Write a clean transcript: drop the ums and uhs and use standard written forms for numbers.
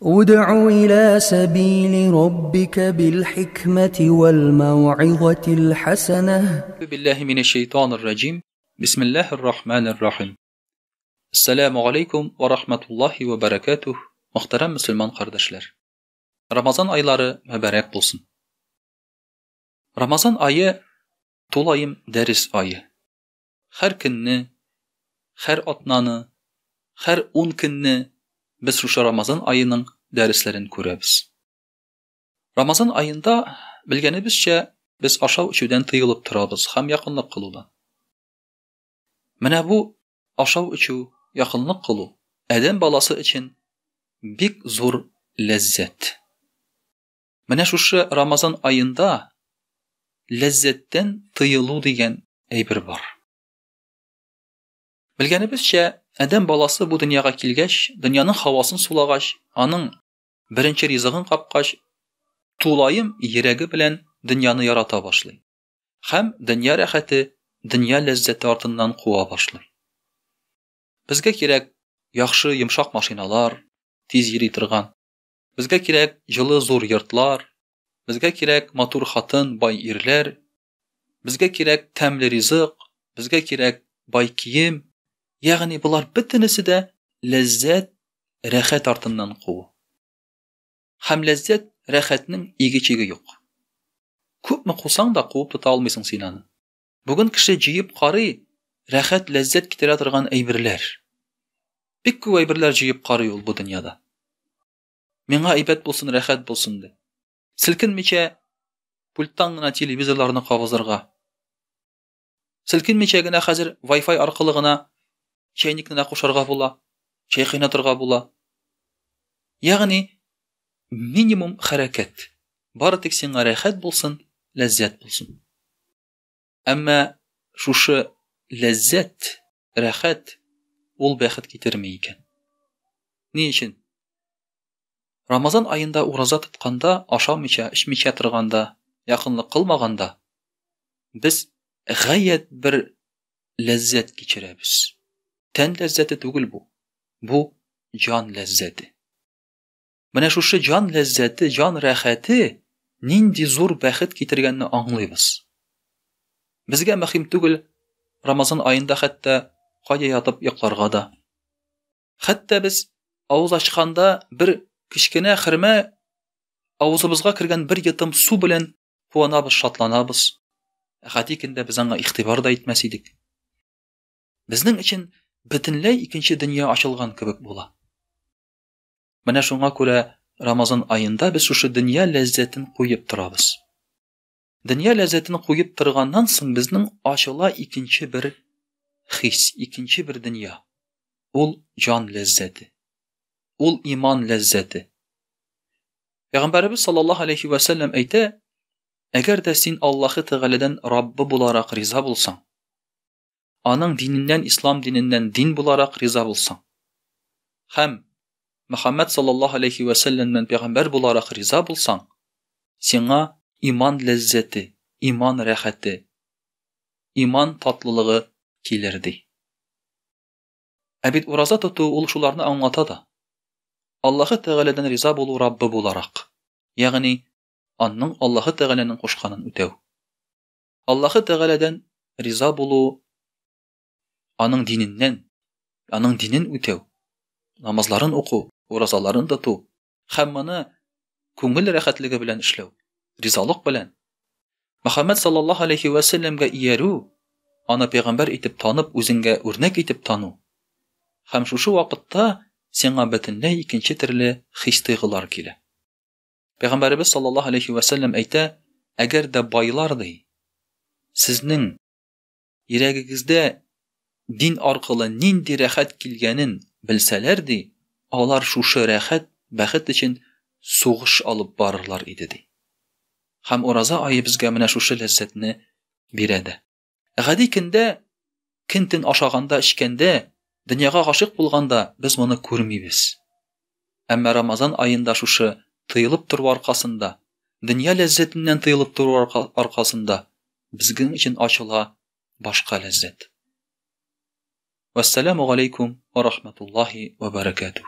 ادع إلى سبيل ربك بالحكمة والموعظة الحسنة. بالله من الشيطان الرجيم. بسم الله الرحمن الرحيم. Assalamu alaikum ve rahmetullahi ve berekatuh. Muhterem Müslüman kardeşler. Ramazan ayları mübarek olsun. Ramazan ayı tolayım ders ayı. Her günni, her atnanı, her 10 günni biz şu Ramazan ayının derslerini görüyoruz. Ramazan ayında bilgenibizce biz aşağı içüden tıyılıp turabız, hem yakınlık kılıdan. Mene bu aşağı içü yakınlık kılı adam balası için bik zor lezzet. Mene şu Ramazan ayında lezzetten tıyılı diyen eybir var. Bilgenibizce adam balası bu dünyaya kilgeç, dünyanın havasını sulagaç, anın birinci rizığın kapkaç, tuğlayım yeregi bilen dünyanı yarata başlay. Hem dünya rahati, dünya lezzeti artından kuva başlay. Bizge kerek yaxşı yumşak maşinalar, tiz yeri tırgan. Bizge kerek жылы zor yırtlar. Bizge kerek matur hatın, bay irler. Bizge kerek temli rizıq. Bizge kerek bay kiyim. Yani bular bütünüsü de lezzet, rahat artından kuva. Hem lezzet, rahatının igiçigi yok. Köp mü kusan da kuup tuta almaysın sinanı. Bugün kişi jiyip qarı, rahat lezzet kitire turgan eybirler. Bik köp eybirler jiyip qarı ol bu dünyada. Mena aybet bolsun, rahat bolsun de. Silkinmiçe pulttan gına televizorlarını qabızırga. Silkinmiçe gına hazır Wi-Fi arqılı gına çaynikni qoşarga bola, çay qaynatırga bola. Yani minimum hareket. Bari tek sen rahat bolsun, lezzet bolsun. Ama şuşu lezzet, rahat ol bəxit getirmeyken. Ne için? Ramazan ayında uraza tutqanda, aşamayça, içmeyçe turganda, yakınlık kılmaganda biz gayet bir lezzet geçiremiz. Ten lezzeti tugul bu. Bu can lezzeti. Mene şuşu can lezzeti, can rahati nindi zor bəxit getirgenini anlayız. Bizge mühim tugul Ramazan ayında hatta qaya yatıp yaqlarga da. Hatta biz avuz açqanda bir kişkine xirme avuzumuzga kirgen bir yıtım su bilen quvonabız, şatlanabız. Hatikinde biz anga ihtibar da etmesidik. Bizning için bütünley ikinci dünya açılgan kibik bola. Mene şuna göre Ramazan ayında biz şu dünya lezzetini koyup turabız. Dünya lezzetini koyup turgandan soň bizning açıla ikinci bir his, ikinci bir dünya. Ol can lezzeti. Ol iman lezzeti. Peygamberimiz sallallahu aleyhi ve sellem aytdı: "Eğer de sen Allah'ı Teala'dan Rabbi bularak riza bulsan, anın dininden, İslam dininden din bularak riza bulsan, hem Muhammed sallallahu aleyhi ve sellem'den peygamber bularak riza bulsan, sana iman lezzeti, iman rahati, iman tatlılığı gelirdi." Abid uraza tutu oluşularını anlata da. Allah'ı Teala'dan riza bulu Rabbi bularak. Yani anның Allah'ı Teala'nın koşkanın ötev. Allah'ı Teala'dan riza bulu anın dininden, anın dinin ötev. Namazların oku, urazaların tutu. Hammani köngül rahatligi bilen işlew. Rizalık bilen. Muhammed sallallahu aleyhi ve sellem'ge iyeru, ana peygamber etip tanıp özünge örnek etip tanu. Hem şu vaqtda sana bütünley ikinci türlü his duygular kile. Peygamberimiz sallallahu aleyhi ve sellem aytdı: "Eğer de baylardı sizning yüregingizde din arqılı nindi rahat kilgenin bilselerdi, onlar şu rahat bəxit için soğuş alıp barırlar idi." Hem oraza ayı bizge mene şu lezzetini biredi. Gadikinde kintin aşağında işkende dünyaga aşık bulganda biz bunu görmeybiz. Ama Ramazan ayında şu tıyılıp turur arkasında, dünya lezzetinden tıyılıp turur arkasında bizgin için açıla başka lezzet. Vesselamu aleykum ve rahmetullahi ve berekatuhu.